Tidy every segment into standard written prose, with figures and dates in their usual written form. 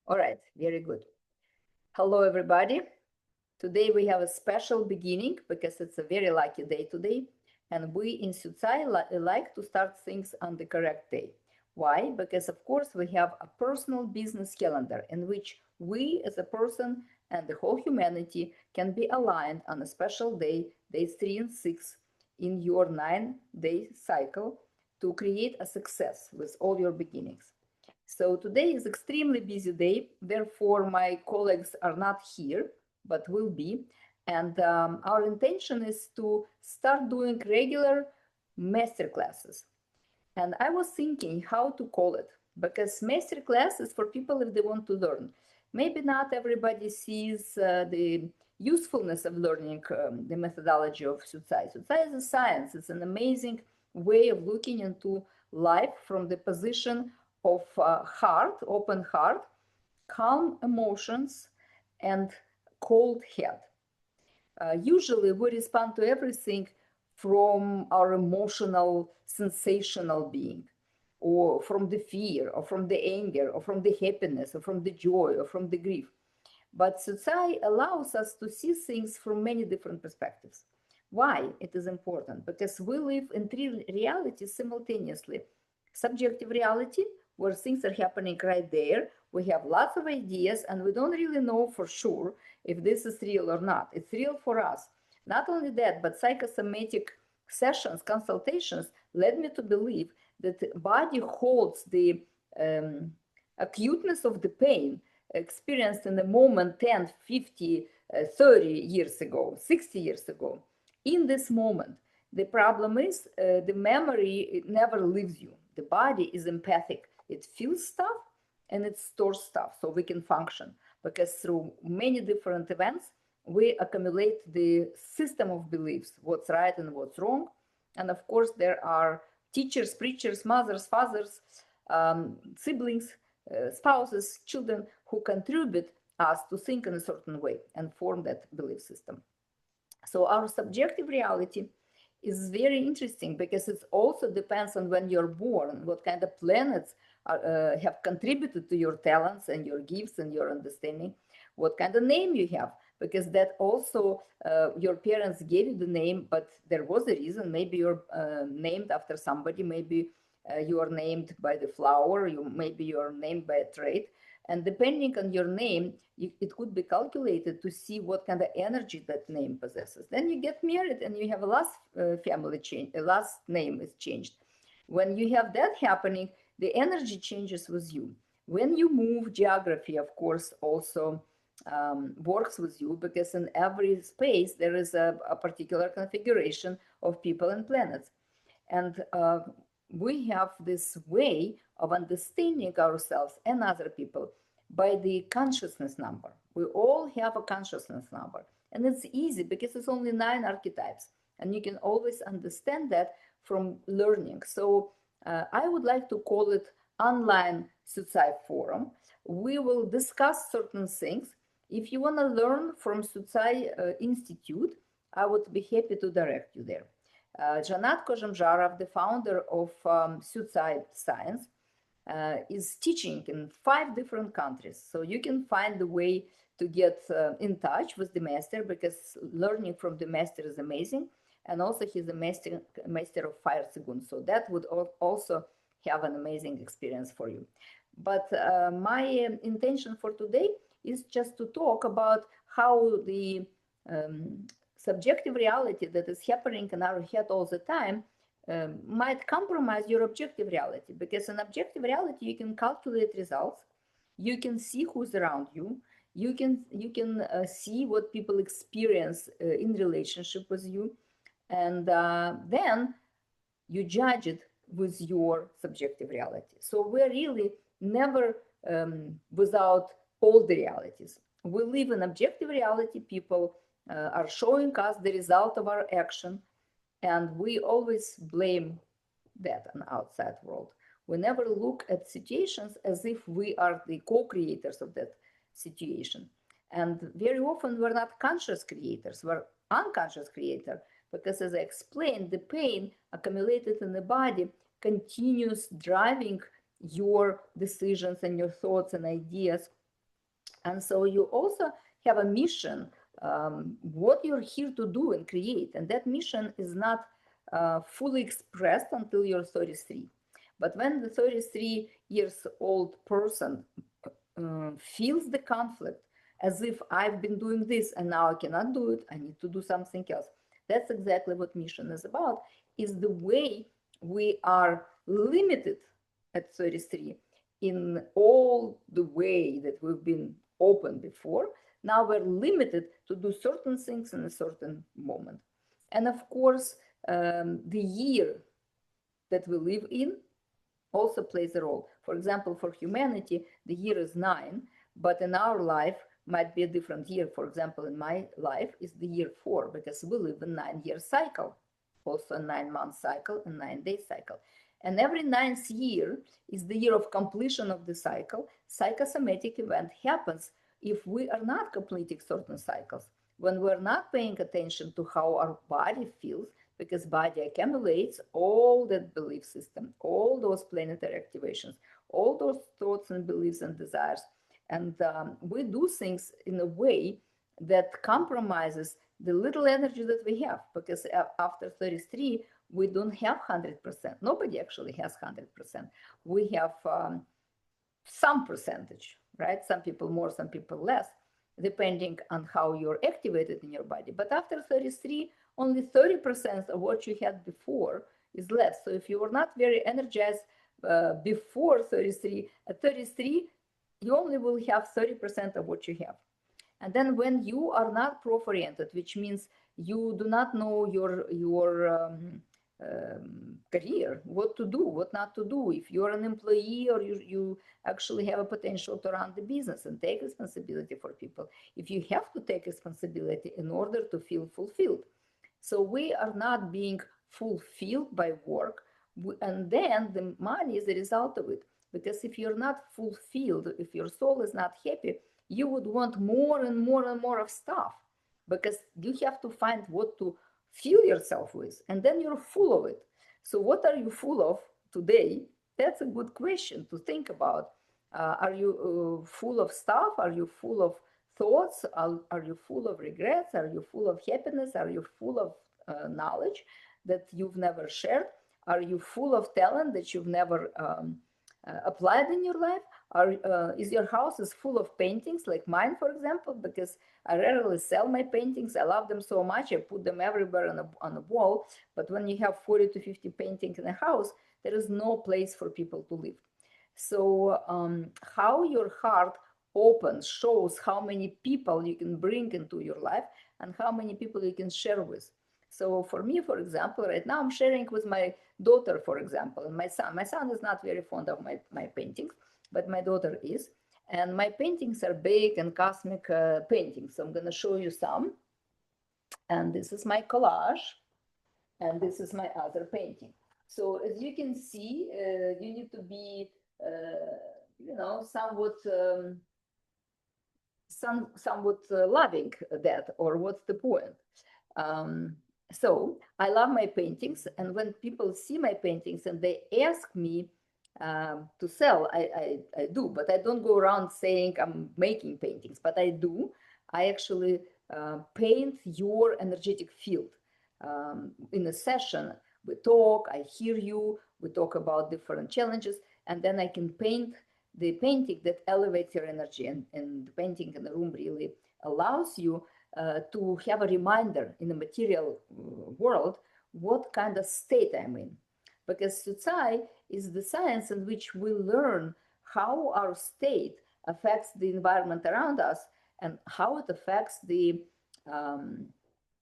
All right, very good. Hello, everybody. Today we have a special beginning because it's a very lucky day today. And we in Syucai like to start things on the correct day. Why? Because, of course, we have a personal business calendar in which we as a person and the whole humanity can be aligned on a special day, days 3 and 6, in your 9-day cycle to create a success with all your beginnings. So today is extremely busy day, therefore my colleagues are not here, but will be. And our intention is to start doing regular master classes. And I was thinking how to call it, because master class is for people if they want to learn. Maybe not everybody sees the usefulness of learning the methodology of Syucai. Syucai is a science. It's an amazing way of looking into life from the position of heart, open heart, calm emotions, and cold head. Usually we respond to everything from our emotional, sensational being, or from the fear, or from the anger, or from the happiness, or from the joy, or from the grief. But Syucai allows us to see things from many different perspectives. Why it is important? Because we live in three realities simultaneously. Subjective reality, where things are happening right there. We have lots of ideas and we don't really know for sure if this is real or not. It's real for us. Not only that, but psychosomatic sessions, consultations led me to believe that the body holds the acuteness of the pain experienced in the moment 10, 50, 30 years ago, 60 years ago. In this moment, the problem is the memory, it never leaves you. The body is empathic. It feels stuff and it stores stuff so we can function. Because through many different events, we accumulate the system of beliefs, what's right and what's wrong. And of course, there are teachers, preachers, mothers, fathers, siblings, spouses, children who contribute us to think in a certain way and form that belief system. So our subjective reality is very interesting because it also depends on when you're born, what kind of planets have contributed to your talents and your gifts and your understanding, what kind of name you have, because that also your parents gave you the name, but there was a reason. Maybe you're named after somebody, maybe you are named by the flower, maybe you're named by a trait. And depending on your name, it could be calculated to see what kind of energy that name possesses. Then you get married and you have a last family change, a last name is changed. When you have that happening, the energy changes with you. When you move, geography, of course, also works with you, because in every space there is a particular configuration of people and planets. And we have this way of understanding ourselves and other people by the consciousness number. We all have a consciousness number. And it's easy because it's only 9 archetypes. And you can always understand that from learning. So I would like to call it online Syucai forum. We will discuss certain things. If you want to learn from Syucai Institute, I would be happy to direct you there. Janat Kozhemzharov, the founder of Syucai Science, is teaching in 5 different countries. So you can find the way to get in touch with the master, because learning from the master is amazing. And also he's a master of fire Sigun. So that would also have an amazing experience for you. But my intention for today is just to talk about how the subjective reality that is happening in our head all the time might compromise your objective reality. Because in objective reality, you can calculate results, you can see who's around you, you can see what people experience in relationship with you, and then you judge it with your subjective reality. So we're really never without all the realities. We live in objective reality. People are showing us the result of our action, and we always blame that on outside world. We never look at situations as if we are the co-creators of that situation. And very often we're not conscious creators, we're unconscious creator, because as I explained, the pain accumulated in the body continues driving your decisions and your thoughts and ideas And so you also have a mission, what you're here to do and create. And that mission is not fully expressed until you're 33. But when the 33 years old person feels the conflict, as if I've been doing this and now I cannot do it, I need to do something else. That's exactly what mission is about, is the way we are limited at 33 in all the way that we've been open before. Now we're limited to do certain things in a certain moment. And of course, the year that we live in also plays a role. For example, for humanity, the year is 9, but in our life might be a different year. For example, in my life is the year 4, because we live in 9-year cycle, also a 9-month cycle and 9-day cycle. And every 9th year is the year of completion of the cycle. Psychosomatic event happens if we are not completing certain cycles, when we're not paying attention to how our body feels, because body accumulates all that belief system, all those planetary activations, all those thoughts and beliefs and desires. And we do things in a way that compromises the little energy that we have, because after 33, we don't have 100%. Nobody actually has 100%. We have some percentage, right? Some people more, some people less, depending on how you're activated in your body. But after 33, only 30% of what you had before is less. So if you were not very energized before 33, at 33, you only will have 30% of what you have. And then when you are not proof-oriented, which means you do not know your career, what to do, what not to do, if you're an employee or you actually have a potential to run the business and take responsibility for people, if you have to take responsibility in order to feel fulfilled. So we are not being fulfilled by work, and then the money is the result of it. Because if you're not fulfilled, if your soul is not happy, you would want more and more and more of stuff, because you have to find what to fill yourself with, and then you're full of it. So what are you full of today? That's a good question to think about. Are you full of stuff? Are you full of thoughts? Are you full of regrets? Are you full of happiness? Are you full of knowledge that you've never shared? Are you full of talent that you've never applied in your life? Is your house is full of paintings like mine, for example? Because I rarely sell my paintings. I love them so much. I put them everywhere on a wall. But when you have 40 to 50 paintings in a house, there is no place for people to live. So how your heart opens shows how many people you can bring into your life and how many people you can share with. So for me, for example, right now I'm sharing with my daughter, for example, and my son. My son is not very fond of my paintings, but my daughter is. And my paintings are big and cosmic paintings. So I'm going to show you some. And this is my collage. And this is my other painting. So as you can see, you need to be, somewhat loving that, or what's the point? So I love my paintings, and when people see my paintings and they ask me to sell, I do, but I don't go around saying I'm making paintings, but I do. I actually paint your energetic field. In a session, we talk, I hear you, we talk about different challenges, and then I can paint the painting that elevates your energy. And the painting in the room really allows you to have a reminder in the material world what kind of state I'm in. Because Syucai is the science in which we learn how our state affects the environment around us and how it affects the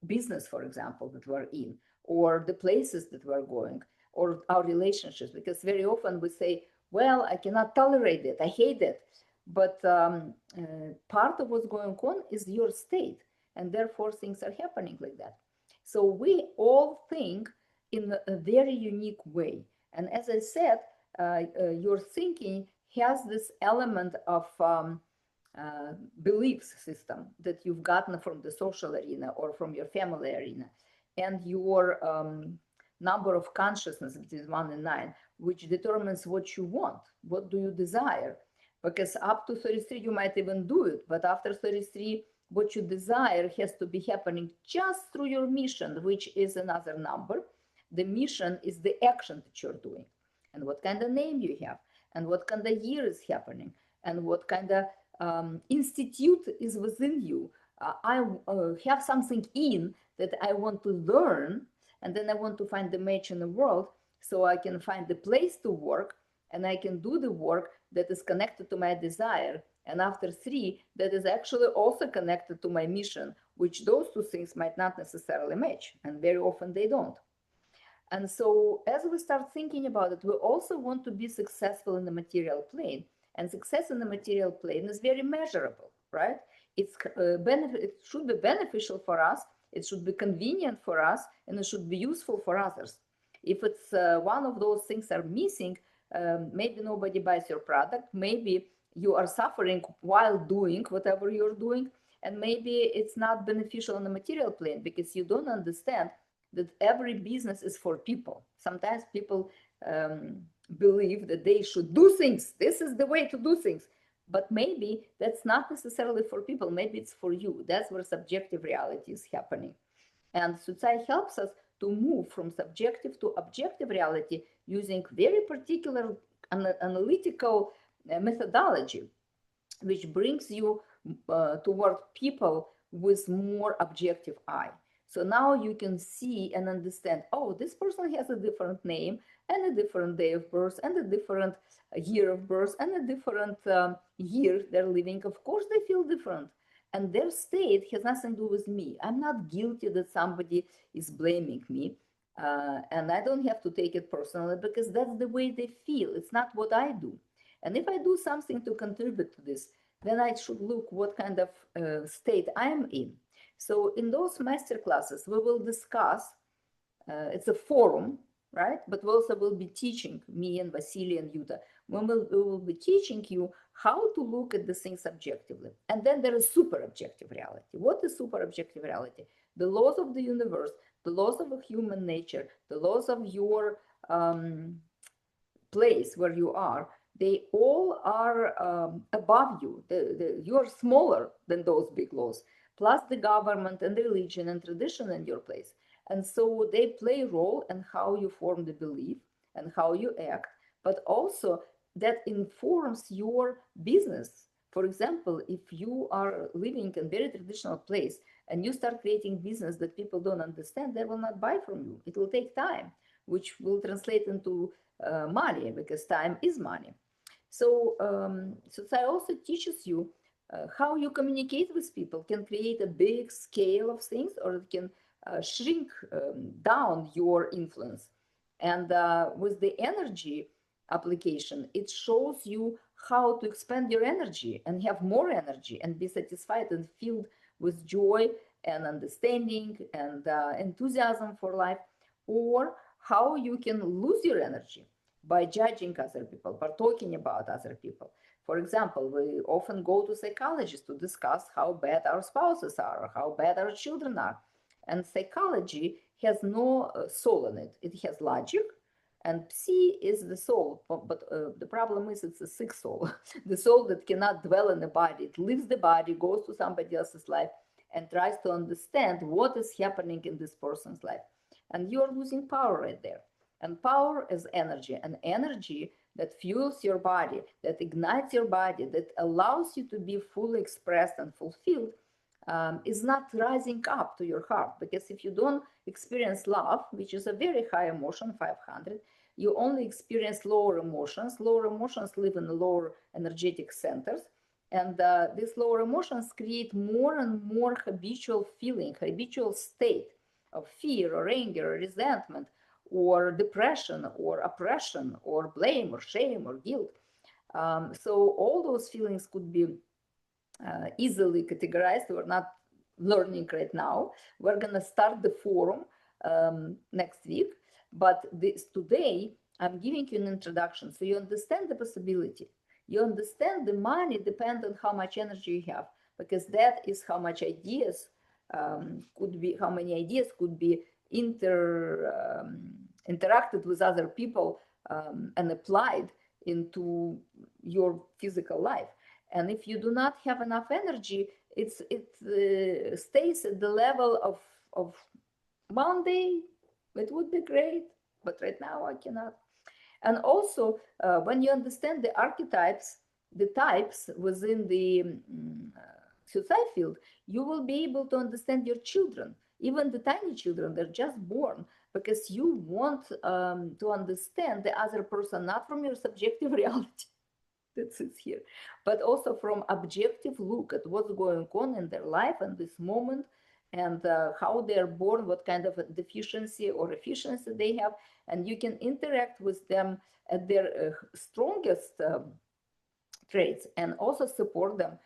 business, for example, that we're in, or the places that we're going, or our relationships. Because very often we say, well, I cannot tolerate it, I hate it. But part of what's going on is your state, and therefore things are happening like that. So we all think in a very unique way. And as I said, your thinking has this element of beliefs system that you've gotten from the social arena or from your family arena, and your number of consciousness, which is 1 and 9, which determines what you want, what do you desire. because up to 33 you might even do it, but after 33 what you desire has to be happening just through your mission, which is another number. The mission is the action that you're doing, and what kind of name you have, and what kind of year is happening, and what kind of institute is within you. I have something in that I want to learn, and then I want to find the match in the world so I can find the place to work, and I can do the work that is connected to my desire. And after 3, that is actually also connected to my mission, which those two things might not necessarily match, and very often they don't. And so as we start thinking about it, we also want to be successful in the material plane. And success in the material plane is very measurable, right? It should be beneficial for us, it should be convenient for us, and it should be useful for others. If it's one of those things are missing, maybe nobody buys your product, maybe you are suffering while doing whatever you're doing, and maybe it's not beneficial on the material plane because you don't understand that every business is for people. Sometimes people believe that they should do things. This is the way to do things. But maybe that's not necessarily for people. Maybe it's for you. That's where subjective reality is happening. And Syucai helps us to move from subjective to objective reality using very particular analytical methodology, which brings you toward people with more objective eye. So now you can see and understand, oh, this person has a different name and a different day of birth and a different year of birth and a different year they're living. Of course, they feel different. And their state has nothing to do with me. I'm not guilty that somebody is blaming me. And I don't have to take it personally because that's the way they feel. It's not what I do. And if I do something to contribute to this, then I should look what kind of state I'm in. So in those master classes, we will discuss, it's a forum, right? But we also will be teaching, me and Vasily and Yuta, we will be teaching you how to look at the things objectively. And then there is super objective reality. What is super objective reality? The laws of the universe, the laws of human nature, the laws of your place where you are, they all are above you. You are smaller than those big laws, plus the government and religion and tradition in your place. And so they play a role in how you form the belief and how you act, but also that informs your business. For example, if you are living in a very traditional place and you start creating business that people don't understand, they will not buy from you. It will take time, which will translate into money, because time is money. So Syucai also teaches you how you communicate with people, can create a big scale of things, or it can shrink down your influence. And with the energy application, it shows you how to expand your energy and have more energy and be satisfied and filled with joy and understanding and enthusiasm for life, or how you can lose your energy by judging other people, by talking about other people. For example, we often go to psychologists to discuss how bad our spouses are, or how bad our children are. And psychology has no soul in it. It has logic, and psi is the soul. But the problem is it's a sick soul, the soul that cannot dwell in the body. It leaves the body, goes to somebody else's life, and tries to understand what is happening in this person's life. And you're losing power right there. And power is energy, and energy that fuels your body, that ignites your body, that allows you to be fully expressed and fulfilled, is not rising up to your heart. Because if you don't experience love, which is a very high emotion, 500, you only experience lower emotions. Lower emotions live in the lower energetic centers. And these lower emotions create more and more habitual feeling, habitual state of fear or anger or resentment, or depression, or oppression, or blame, or shame, or guilt. So all those feelings could be easily categorized. We're not learning right now. We're going to start the forum next week. But today, I'm giving you an introduction so you understand the possibility. You understand the money depends on how much energy you have, because that is how much ideas could be, how many ideas could be interacted with other people and applied into your physical life. And if you do not have enough energy, it stays at the level of Monday. It would be great, but right now I cannot. And also, when you understand the archetypes, the types within the Syucai field, you will be able to understand your children, even the tiny children, they're just born, because you want to understand the other person, not from your subjective reality that sits here, but also from objective look at what's going on in their life and this moment, and how they're born, what kind of a deficiency or efficiency they have, and you can interact with them at their strongest traits and also support them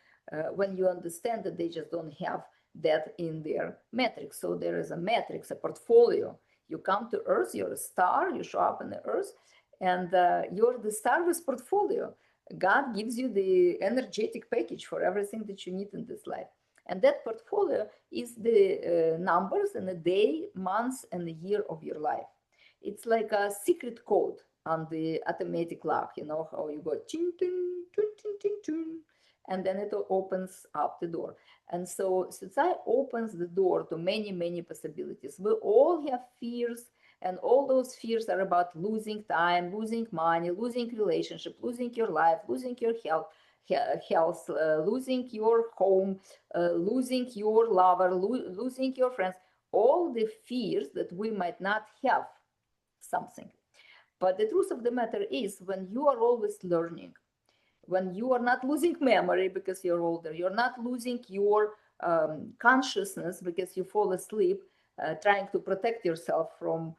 when you understand that they just don't have that in their matrix. So there is a matrix, a portfolio. You come to Earth, you're a star, you show up in the Earth, and you're the star with portfolio. God gives you the energetic package for everything that you need in this life. And that portfolio is the numbers and the day, months, and the year of your life. It's like a secret code on the automatic lock, you know, how you go ching, ting, ting, ting, ting, ting, and then it opens up the door. And so Syucai opens the door to many, many possibilities. We all have fears, and all those fears are about losing time, losing money, losing relationship, losing your life, losing your health, losing your home, losing your lover, losing your friends, all the fears that we might not have something. But the truth of the matter is, when you are always learning, when you are not losing memory because you're older, you're not losing your consciousness because you fall asleep, trying to protect yourself from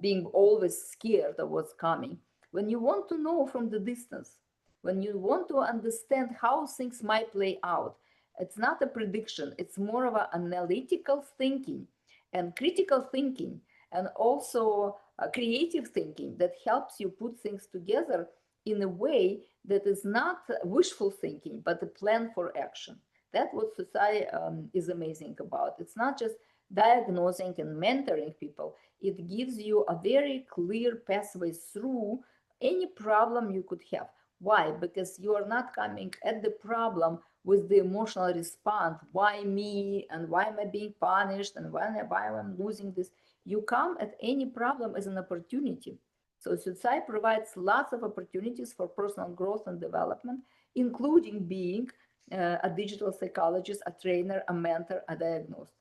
being always scared of what's coming. When you want to know from the distance, when you want to understand how things might play out, it's not a prediction, it's more of an analytical thinking and critical thinking, and also creative thinking that helps you put things together in a way that is not wishful thinking, but a plan for action. That's what Syucai is amazing about. It's not just diagnosing and mentoring people. It gives you a very clear pathway through any problem you could have. Why? Because you are not coming at the problem with the emotional response. Why me? And why am I being punished? And why am I losing this? You come at any problem as an opportunity. So Syucai provides lots of opportunities for personal growth and development, including being a digital psychologist, a trainer, a mentor, a diagnosed.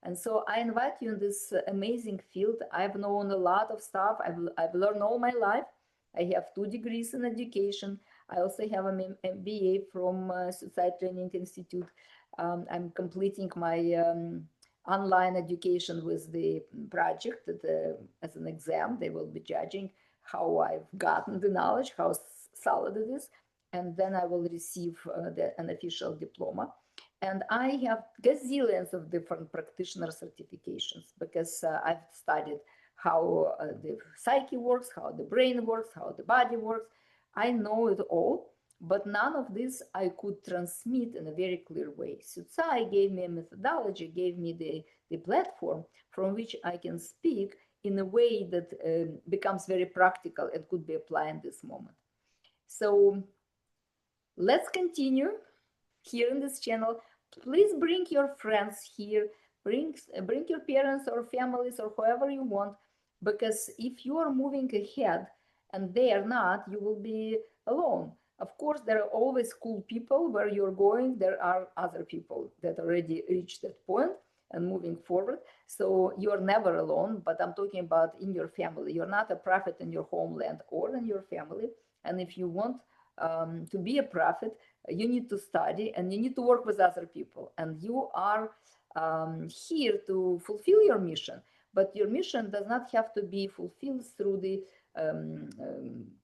And so I invite you in this amazing field. I've known a lot of stuff. I've learned all my life. I have 2 degrees in education. I also have an MBA from Syucai Training Institute. I'm completing my online education with the project that, as an exam. They will be judging how I've gotten the knowledge, how solid it is, and then I will receive an official diploma. And I have gazillions of different practitioner certifications because I've studied how the psyche works, how the brain works, how the body works. I know it all, but none of this I could transmit in a very clear way. Syucai gave me a methodology, gave me the platform from which I can speak in a way that becomes very practical and could be applied in this moment. So let's continue here in this channel. Please bring your friends here, bring your parents or families or whoever you want, because if you are moving ahead and they are not, you will be alone. Of course, there are always cool people where you're going. There are other people that already reached that point and moving forward. So you're never alone, but I'm talking about in your family. You're not a prophet in your homeland or in your family. And if you want to be a prophet, you need to study and you need to work with other people. And you are here to fulfill your mission. But your mission does not have to be fulfilled through the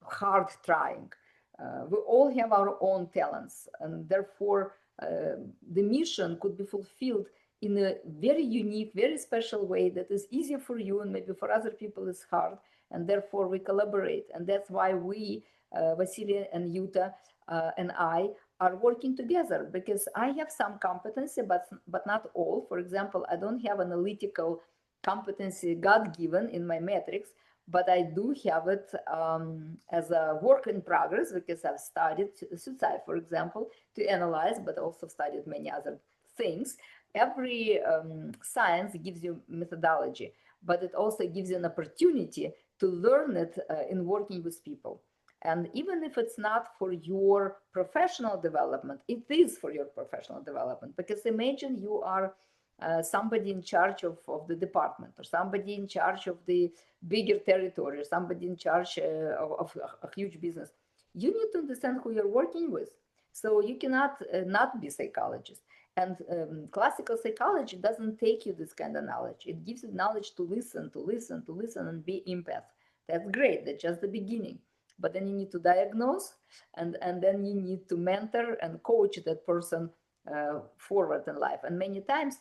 hard trying. We all have our own talents, and therefore the mission could be fulfilled in a very unique, very special way that is easier for you and maybe for other people is hard, and therefore we collaborate. And that's why we, Vasily and Yuta and I, are working together, because I have some competency, but not all. For example, I don't have analytical competency God-given in my metrics, but I do have it as a work in progress because I've studied Syucai, for example, to analyze, but also studied many other things. Every science gives you methodology, but it also gives you an opportunity to learn it in working with people. And even if it's not for your professional development, it is for your professional development. Because imagine you are somebody in charge of the department, or somebody in charge of the bigger territory, or somebody in charge of a huge business. You need to understand who you're working with. So you cannot not be a psychologist. And classical psychology doesn't take you this kind of knowledge. It gives you knowledge to listen, and be empath. That's great. That's just the beginning. But then you need to diagnose, and then you need to mentor and coach that person forward in life. And many times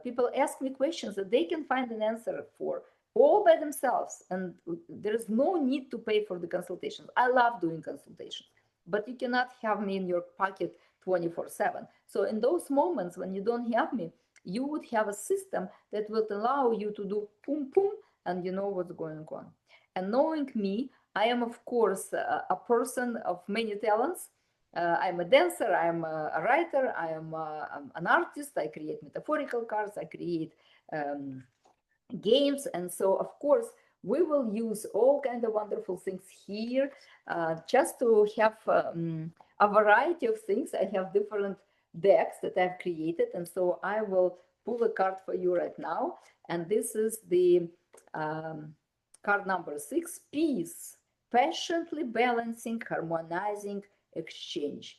people ask me questions that they can find an answer for all by themselves. And there is no need to pay for the consultations. I love doing consultations, but you cannot have me in your pocket 24/7. So in those moments when you don't have me, you would have a system that will allow you to do boom, boom, and you know what's going on. And knowing me, I am, of course, a person of many talents. I'm a dancer, I'm a writer, I am an artist, I create metaphorical cards, I create games. And so, of course, we will use all kinds of wonderful things here just to have a variety of things. I have different decks that I've created. And so I will pull a card for you right now. And this is the card number 6, Peace. Patiently balancing, harmonizing, exchange.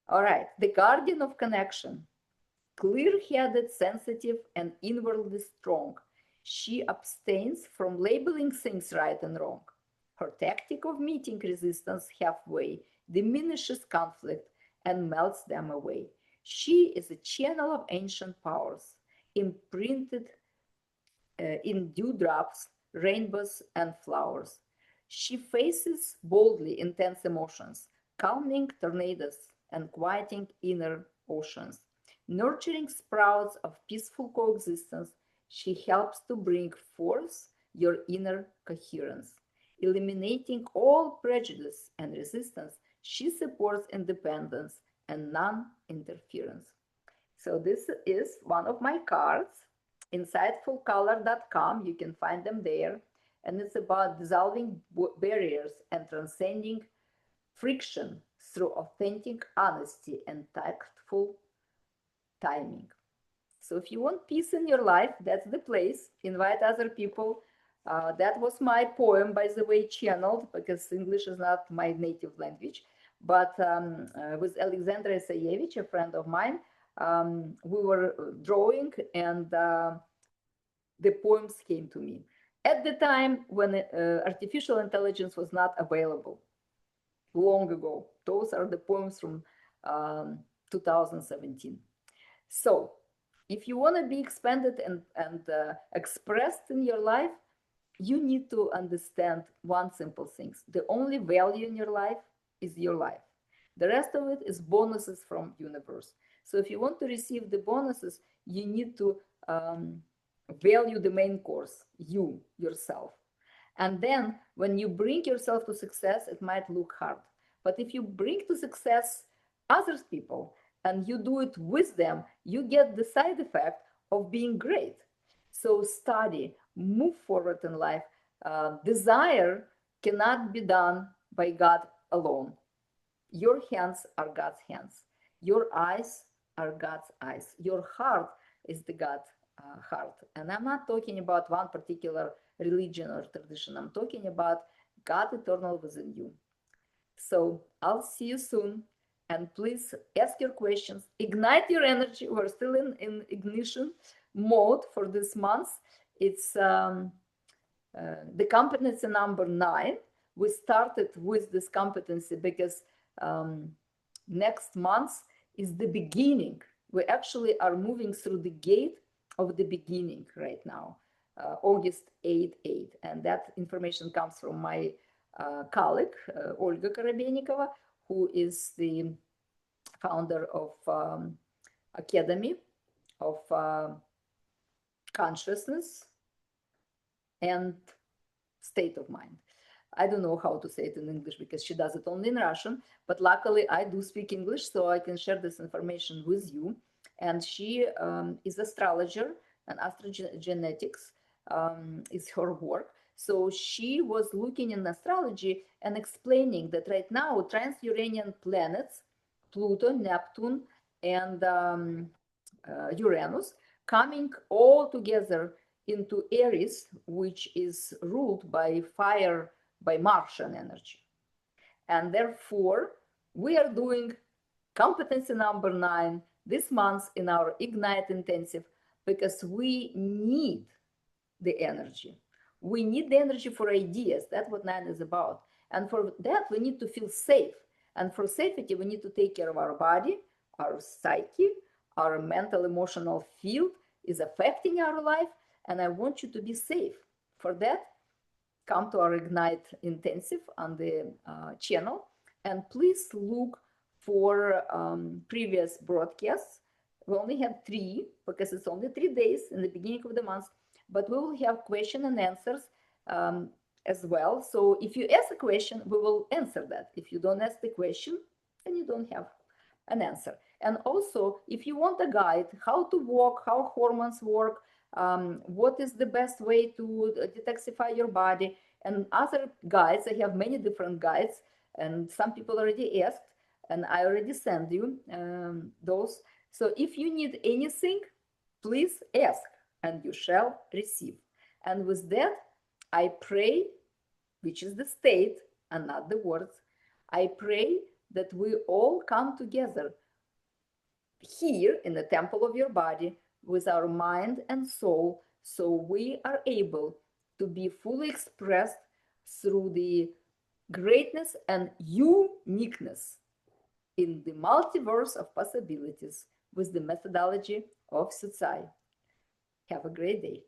All right, the guardian of connection. Clear-headed, sensitive, and inwardly strong. She abstains from labeling things right and wrong. Her tactic of meeting resistance halfway diminishes conflict and melts them away. She is a channel of ancient powers, imprinted in dewdrops, rainbows, and flowers. She faces boldly intense emotions, calming tornadoes and quieting inner oceans. Nurturing sprouts of peaceful coexistence, she helps to bring forth your inner coherence. Eliminating all prejudice and resistance, she supports independence and non-interference. So this is one of my cards, insightfulcolor.com. You can find them there. And it's about dissolving barriers and transcending friction through authentic honesty and tactful timing. So if you want peace in your life, that's the place. Invite other people. That was my poem, by the way, channeled, because English is not my native language. But with Alexandra Isayevich, a friend of mine, we were drawing, and the poems came to me. At the time when artificial intelligence was not available, long ago. Those are the poems from 2017. So if you want to be expanded and expressed in your life, you need to understand one simple thing. The only value in your life is your life. The rest of it is bonuses from universe. So if you want to receive the bonuses, you need to value the main course, you, yourself. And then when you bring yourself to success, it might look hard. But if you bring to success other people and you do it with them, you get the side effect of being great. So study, move forward in life. Desire cannot be done by God alone. Your hands are God's hands. Your eyes are God's eyes. Your heart is the God heart. And I'm not talking about one particular religion or tradition. I'm talking about God eternal within you. So I'll see you soon. And please ask your questions. Ignite your energy. We're still in ignition mode for this month. It's the competency number 9. We started with this competency because next month is the beginning. We actually are moving through the gate of the beginning right now, August 8/8. And that information comes from my colleague, Olga Korabenikova, who is the founder of Academy of Consciousness and state of mind. I don't know how to say it in English because she does it only in Russian, but luckily I do speak English, so I can share this information with you. And she is astrologer, and astrogenetics is her work. So she was looking in astrology and explaining that right now trans-Uranian planets, Pluto, Neptune, and Uranus, coming all together into Aries, which is ruled by fire, by Martian energy. And therefore, we are doing competency number 9 this month in our Ignite Intensive because we need the energy. We need the energy for ideas. That's what 9 is about. And for that, we need to feel safe. And for safety, we need to take care of our body, our psyche, our mental, emotional field is affecting our life. And I want you to be safe. For that, come to our Ignite Intensive on the channel. And please look for previous broadcasts. We only have 3 because it's only 3 days in the beginning of the month, but we will have question and answers as well. So if you ask a question, we will answer that. If you don't ask the question, then you don't have an answer. And also, if you want a guide, how to walk, how hormones work, what is the best way to detoxify your body, and other guides, I have many different guides, and some people already asked, and I already sent you those. So if you need anything, please ask, and you shall receive. And with that, I pray, which is the state and not the words, I pray that we all come together here in the temple of your body with our mind and soul, so we are able to be fully expressed through the greatness and uniqueness in the multiverse of possibilities with the methodology of Syucai. Have a great day.